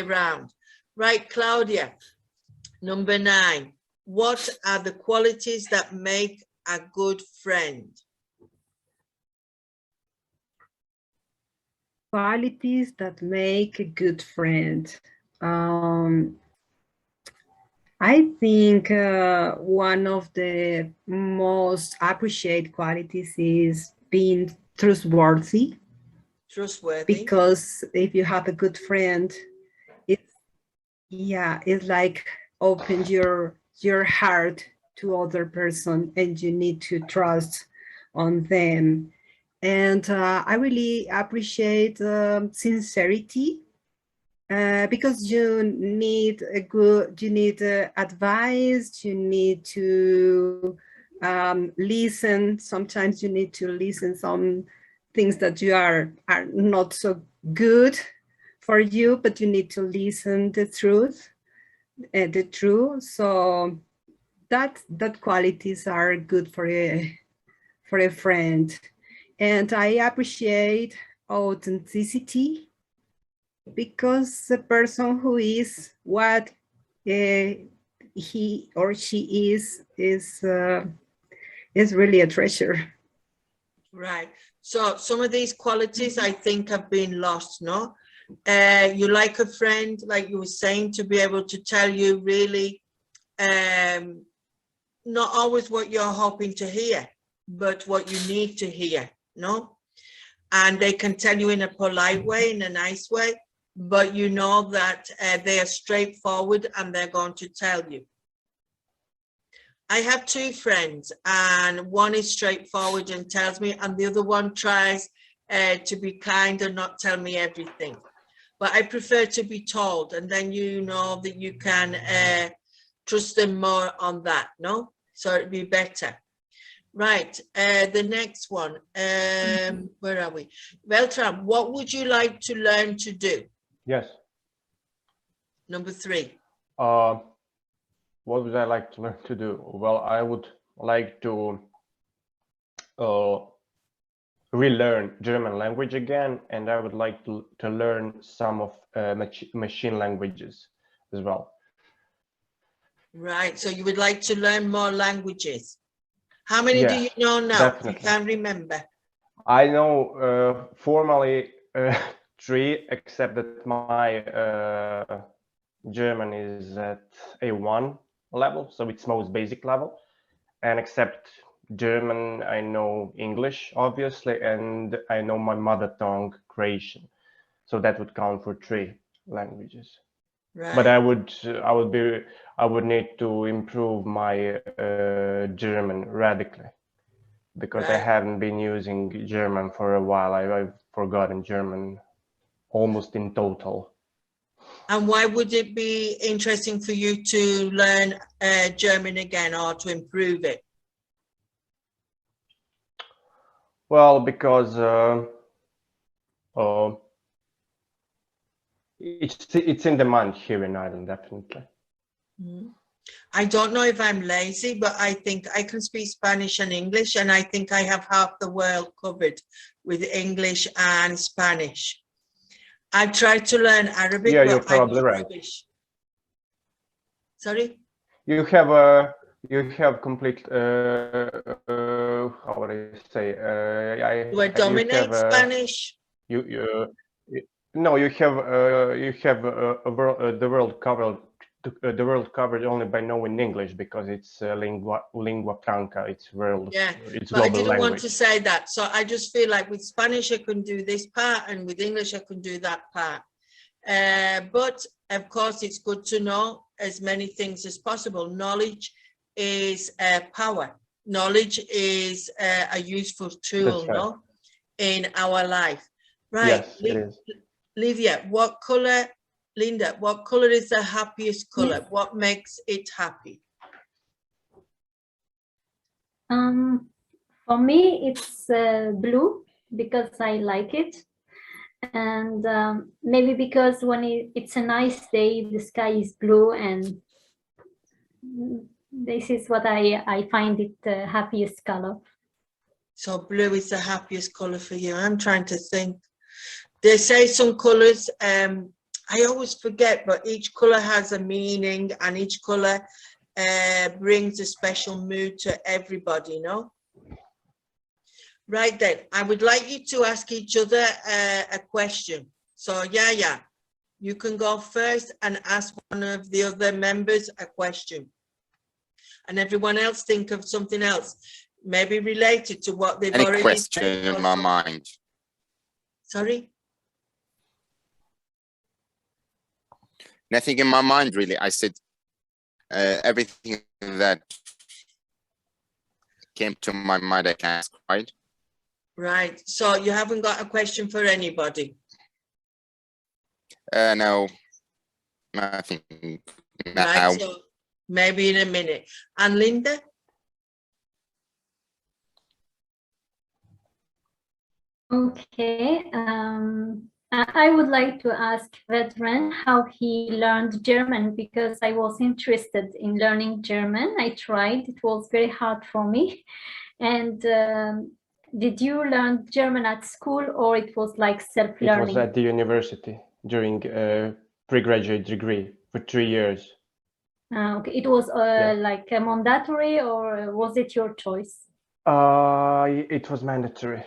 around. Right, Claudia, number 9. What are the qualities that make a good friend? Qualities that make a good friend. I think one of the most appreciated qualities is being trustworthy. Trustworthy. Because if you have a good friend, it's like open your heart to other person, and you need to trust on them. And I really appreciate sincerity. Because you need advice, you need to listen. Sometimes you need to listen some things that you are not so good for you, but you need to listen the truth. So that qualities are good for a friend. And I appreciate authenticity, because the person who is what he or she is really a treasure. Right. So some of these qualities I think have been lost, no? You like a friend, like you were saying, to be able to tell you really not always what you're hoping to hear, but what you need to hear, no? And they can tell you in a polite way, in a nice way, but you know that they are straightforward and they're going to tell you. I have 2 friends, and one is straightforward and tells me, and the other one tries to be kind and not tell me everything. But I prefer to be told, and then you know that you can trust them more on that, no? So it'd be better. Right, the next one, where are we? Vedran, what would you like to learn to do? Yes. Number 3. What would I like to learn to do? Well, I would like to relearn German language again, and I would like to learn some of machine languages as well. Right, so you would like to learn more languages. How many do you know now? Definitely. You can't remember. I know formally 3, except that my German is at A1 level, so it's most basic level. And except German, I know English, obviously, and I know my mother tongue, Croatian. So that would count for 3 languages. Right. But I would need to improve my German radically, because I haven't been using German for a while. I've forgotten German almost in total. And why would it be interesting for you to learn German again, or to improve it? Well, because it's in demand here in Ireland, definitely. I don't know if I'm lazy, but I think I can speak Spanish and English, and I think I have half the world covered with English and Spanish. I tried to learn Arabic. Yeah, you're probably right. Sorry? You have complete how would I say? Do I dominate Spanish? No, you have the world covered only by knowing English, because it's lingua franca. It's world. Yeah, it's but I didn't language. want to say that. So I just feel like with Spanish I can do this part, and with English I can do that part. But of course, it's good to know as many things as possible. Knowledge is power. Knowledge is a useful tool, right, no, in our life. Right. Yes, it is. Livia, what color? Linda, what color is the happiest color? What makes it happy? For me, it's blue, because I like it. And maybe because when it's a nice day, the sky is blue, and this is what I find it the happiest color. So blue is the happiest color for you. I'm trying to think. They say some colors I always forget, but each color has a meaning, and each color brings a special mood to everybody, you know? Right then, I would like you to ask each other a question. So, Yahyae, you can go first and ask one of the other members a question. And everyone else think of something else, maybe related to what they've Any already question said. in my mind? Sorry? Nothing in my mind, really. I said everything that came to my mind, I can ask, right? Right. So you haven't got a question for anybody? No, nothing now. Right. So maybe in a minute. And Linda? Okay. I would like to ask Vedran how he learned German, because I was interested in learning German. I tried, it was very hard for me. And did you learn German at school, or it was like self-learning? It was at the university during a pre-graduate degree for 3 years. Okay. It was like a mandatory, or was it your choice? It was mandatory.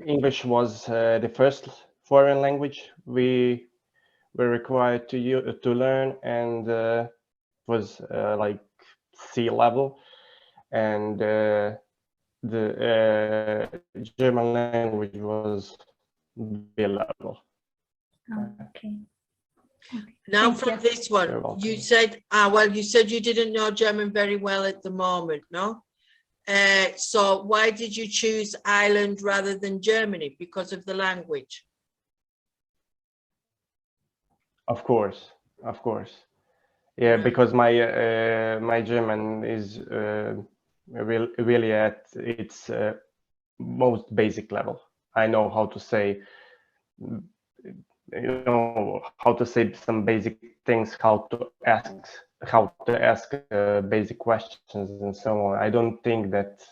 English was the first foreign language we were required to learn, and was like C level, and the German language was B level. Okay. Now Thank from you. this one, You're welcome. you said, well, you said you didn't know German very well at the moment, no? So why did you choose Ireland rather than Germany? Because of the language? Of course. Yeah, because my my German is really at its most basic level. I know how to say, some basic things, how to ask basic questions and so on. I don't think that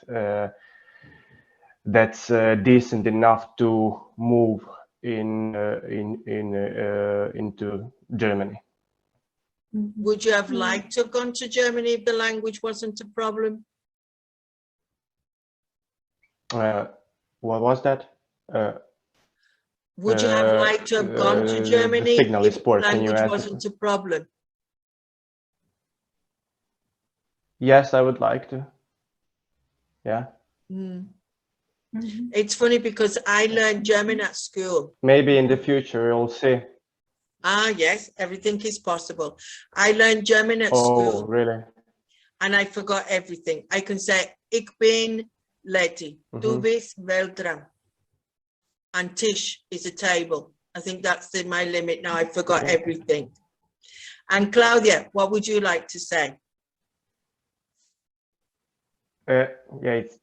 that's decent enough to move into Germany. Would you have liked to have gone to Germany if the language wasn't a problem? What was that? Would you have liked to have gone to Germany the signal if is the poor. Can you language ask? wasn't a problem? Yes, I would like to. Yeah. It's funny because I learned German at school. Maybe in the future we'll see. Yes, everything is possible. I learned German at Oh, school really? and I forgot everything. I can say, ich bin Letty, du bist Vedran. And Tisch is a table. I think that's my limit now. I forgot everything. And Claudia, what would you like to say? Yeah, it's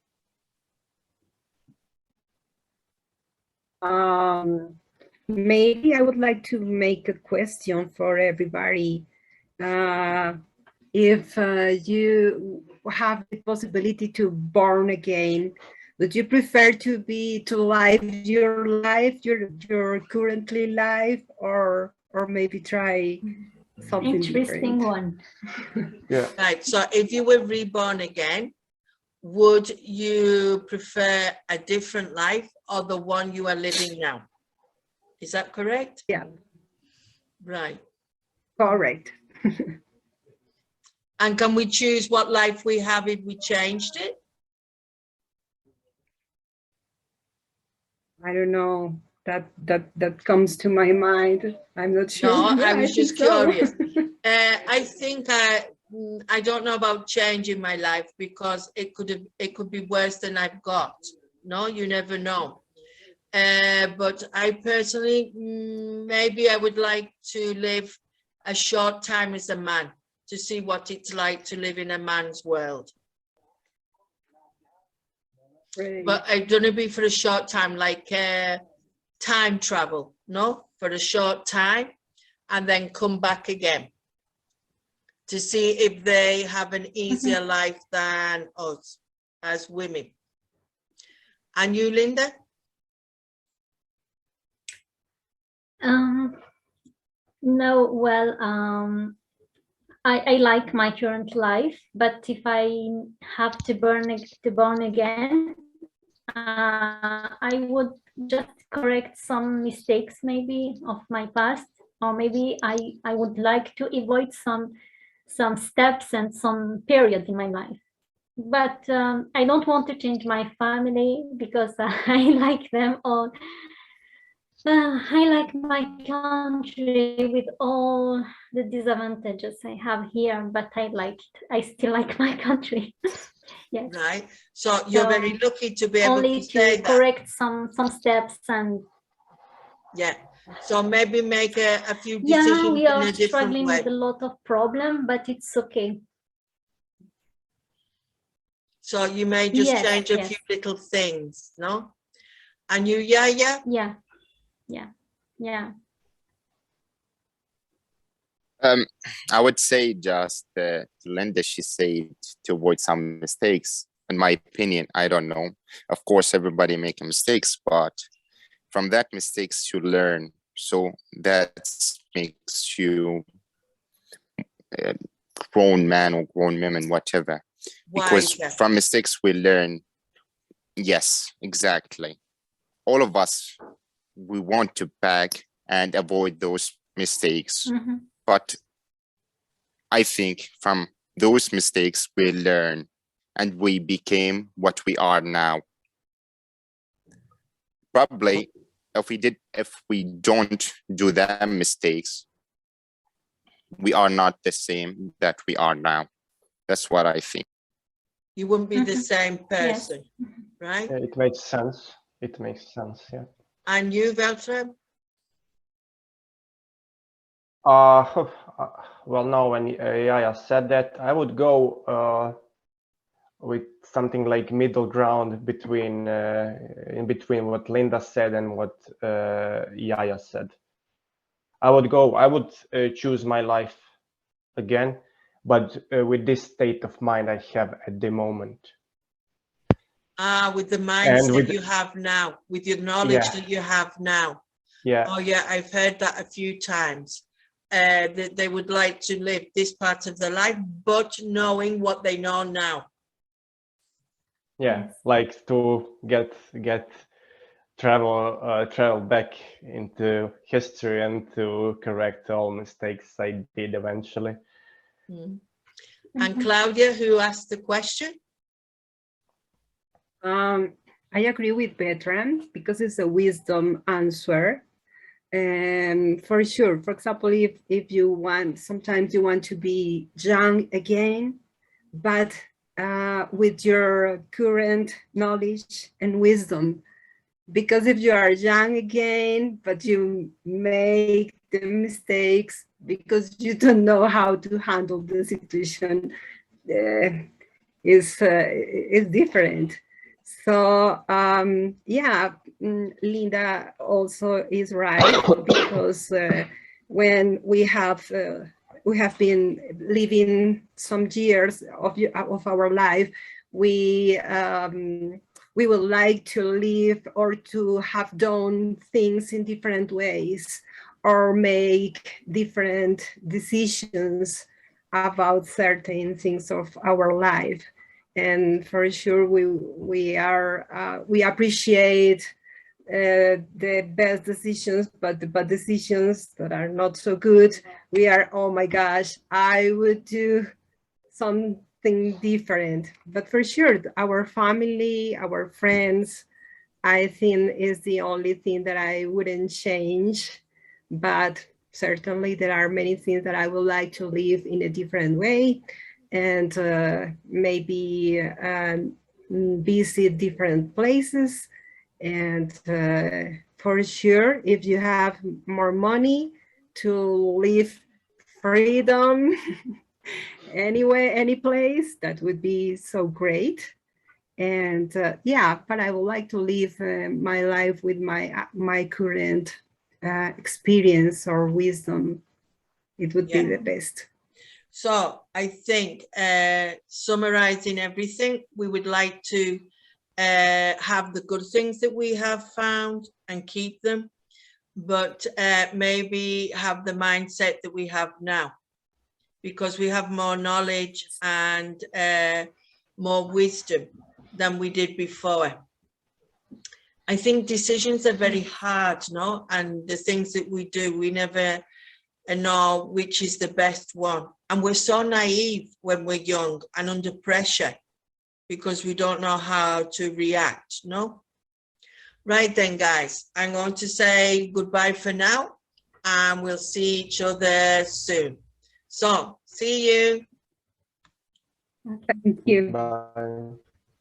Maybe I would like to make a question for everybody. If you have the possibility to born again, would you prefer to live your life, your currently life, or maybe try something Interesting different? one. yeah. Right, so if you were reborn again, would you prefer a different life or the one you are living now? Is that correct? Yeah. Right. Correct. And can we choose what life we have if we changed it? I don't know. That comes to my mind. I'm not sure. No, I Yeah, was think just so. curious. I think I don't know about changing my life because it could be worse than I've got. No, you never know. But I personally, maybe I would like to live a short time as a man to see what it's like to live in a man's world. Right. But I don't know, be for a short time, like time travel, no, for a short time, and then come back again to see if they have an easier life than us as women. And you, Linda? No, well, I like my current life, but if I have to born again, I would just correct some mistakes maybe of my past, or maybe I would like to avoid some steps and some period in my life. But I don't want to change my family because I like them all. I like my country with all the disadvantages I have here, but I still like my country. Yes. Right. So you're very So lucky to be able only to say to that. correct some steps, and Yeah. So maybe make a few yeah, decisions we in are a different struggling way. with a lot of problem, but it's okay. So you may just Yes, change a yes. few little things, no? And you, Yahya? Yeah, yeah, yeah. I would say just Linda, she said to avoid some mistakes. In my opinion, I don't know. Of course, everybody make mistakes, but from that mistakes you learn. So that makes you a grown man or grown woman, whatever. Because Wiser. from mistakes we learn. Yes, exactly. All of us, we want to back and avoid those mistakes. Mhm. But I think from those mistakes we learn and we became what we are now. Probably if we don't do that mistakes, we are not the same that we are now. That's what I think. You wouldn't be the Mhm. same Yes. person, right? Yeah, it makes sense. It makes sense. Yeah. And you, Vedran? Well, no, when Yahya said that, I would go with something like middle ground between in between what Linda said and what Yahya said. I would choose my life again, but with this state of mind I have at the moment. With the And mindset with you have now, with your knowledge that you have now. yeah, Oh yeah, I've heard that a few times. That they would like to live this part of their life, but knowing what they know now. yeah, Yes. like to get travel back into history and to correct all mistakes I did eventually. And Mhm. Claudia, who asked the question? I agree with Vedran because it's a wisdom answer. And for sure, for example, if you want, sometimes you want to be young again, but with your current knowledge and wisdom. Because if you are young again, but you make the mistakes because you don't know how to handle the situation, is different. So yeah, Linda also is right, because when we have been living some years of our life, we would like to live or to have done things in different ways or make different decisions about certain things of our life. And for sure we appreciate the best decisions, but the bad decisions that are not so good, we are, oh my gosh, I would do something different. But for sure, our family, our friends, I think is the only thing that I wouldn't change. But certainly there are many things that I would like to live in a different way, and maybe visit different places. And for sure, if you have more money to live freedom anywhere, any place, that would be so great. And yeah, but I would like to live my life with my current experience or wisdom. It would be the best. So I think summarizing everything, we would like to have the good things that we have found and keep them, but maybe have the mindset that we have now, because we have more knowledge and more wisdom than we did before. I think decisions are very hard, no? And the things that we do, we never know which is the best one. And we're so naive when we're young and under pressure because we don't know how to react, no? Right then, guys, I'm going to say goodbye for now, and we'll see each other soon. So, see you. Thank you. Bye.